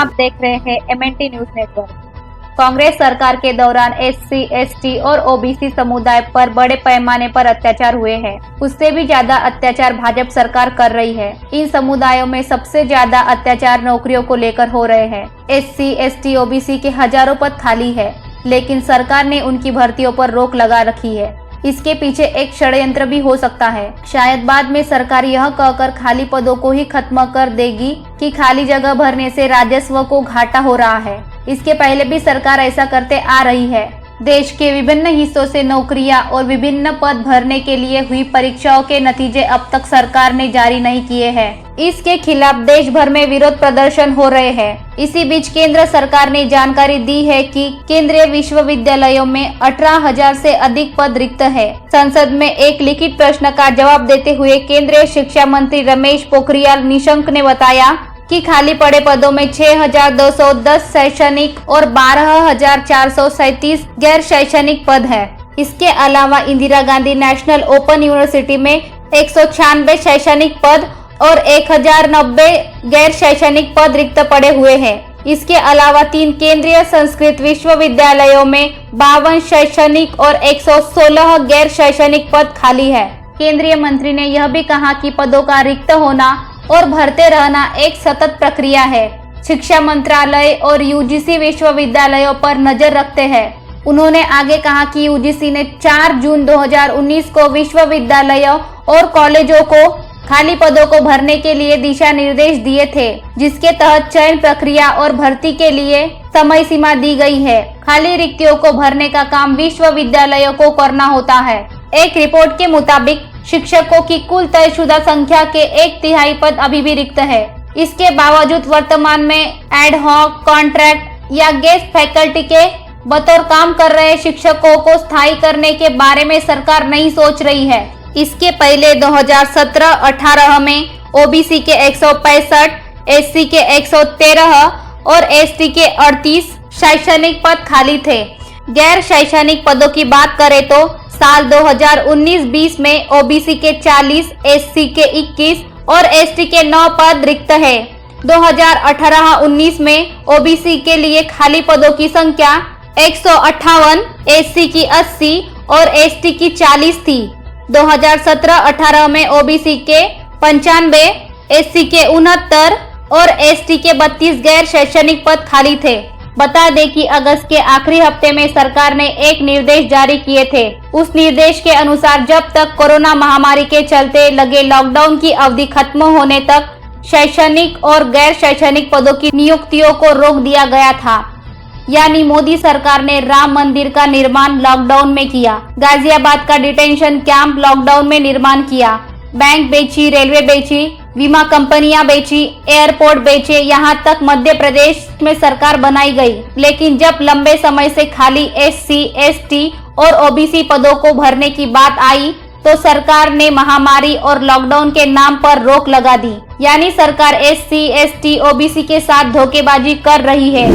आप देख रहे हैं MNT न्यूज नेटवर्क। कांग्रेस सरकार के दौरान SC, ST और OBC समुदाय पर बड़े पैमाने पर अत्याचार हुए हैं। उससे भी ज्यादा अत्याचार भाजपा सरकार कर रही है। इन समुदायों में सबसे ज्यादा अत्याचार नौकरियों को लेकर हो रहे हैं। SC, ST, OBC के हजारों पद खाली है, लेकिन सरकार ने उनकी भर्तियों पर रोक लगा रखी है। इसके पीछे एक षड्यंत्र भी हो सकता है। शायद बाद में सरकार यह कहकर खाली पदों को ही खत्म कर देगी कि खाली जगह भरने से राजस्व को घाटा हो रहा है। इसके पहले भी सरकार ऐसा करते आ रही है। देश के विभिन्न हिस्सों से नौकरियां और विभिन्न पद भरने के लिए हुई परीक्षाओं के नतीजे अब तक सरकार ने जारी नहीं किए हैं। इसके खिलाफ देश भर में विरोध प्रदर्शन हो रहे हैं। इसी बीच केंद्र सरकार ने जानकारी दी है कि केंद्रीय विश्वविद्यालयों में 18,000 से अधिक पद रिक्त है। संसद में एक लिखित प्रश्न का जवाब देते हुए केंद्रीय शिक्षा मंत्री रमेश पोखरियाल निशंक ने बताया कि खाली पड़े पदों में 6,210 शैक्षणिक और 12,437 गैर शैक्षणिक पद है। इसके अलावा Indira Gandhi national open university में 196 शैक्षणिक पद और 1,090 गैर शैक्षणिक पद रिक्त पड़े हुए हैं। इसके अलावा 3 केंद्रीय संस्कृत विश्वविद्यालयों में 52 शैक्षणिक और 116 गैर शैक्षणिक पद खाली है। केंद्रीय मंत्री ने यह भी कहा कि पदों का रिक्त होना और भरते रहना एक सतत प्रक्रिया है। शिक्षा मंत्रालय और UGC विश्वविद्यालयों पर नजर रखते हैं। उन्होंने आगे कहा कि UGC ने 4 जून 2019 को विश्वविद्यालयों और कॉलेजों को खाली पदों को भरने के लिए दिशा निर्देश दिए थे, जिसके तहत चयन प्रक्रिया और भर्ती के लिए समय सीमा दी गई है। खाली रिक्तियों को भरने का काम विश्वविद्यालयों को करना होता है। एक रिपोर्ट के मुताबिक शिक्षकों की कुल तयशुदा संख्या के 1/3 पद अभी भी रिक्त है। इसके बावजूद वर्तमान में एड हॉक, कॉन्ट्रैक्ट या गेस्ट फैकल्टी के बतौर काम कर रहे शिक्षकों को स्थायी करने के बारे में सरकार नहीं सोच रही है। इसके पहले 2017-18 में OBC के 165, SC के 113 और ST के 38 शैक्षणिक पद खाली थे। गैर शैक्षणिक पदों की बात करें तो साल 2019-20 में OBC के 40, SC के 21 और ST के 9 पद रिक्त है। 2018-19 में OBC के लिए खाली पदों की संख्या 158, SC की 80 और ST की 40 थी। 2017-18 में OBC के 95, SC के 69 और ST के 32 गैर शैक्षणिक पद खाली थे। बता दें कि अगस्त के आखिरी हफ्ते में सरकार ने एक निर्देश जारी किए थे। उस निर्देश के अनुसार जब तक कोरोना महामारी के चलते लगे लॉकडाउन की अवधि खत्म होने तक शैक्षणिक और गैर शैक्षणिक पदों की नियुक्तियों को रोक दिया गया था। यानी मोदी सरकार ने राम मंदिर का निर्माण लॉकडाउन में किया, गाजियाबाद का डिटेंशन कैंप लॉकडाउन में निर्माण किया, बैंक बेची, रेलवे बेची, बीमा कंपनियां बेची, एयरपोर्ट बेचे, यहाँ तक मध्य प्रदेश में सरकार बनाई गई। लेकिन जब लंबे समय से खाली SC, ST और OBC पदों को भरने की बात आई तो सरकार ने महामारी और लॉकडाउन के नाम पर रोक लगा दी। यानी सरकार SC, ST, OBC के साथ धोखेबाजी कर रही है।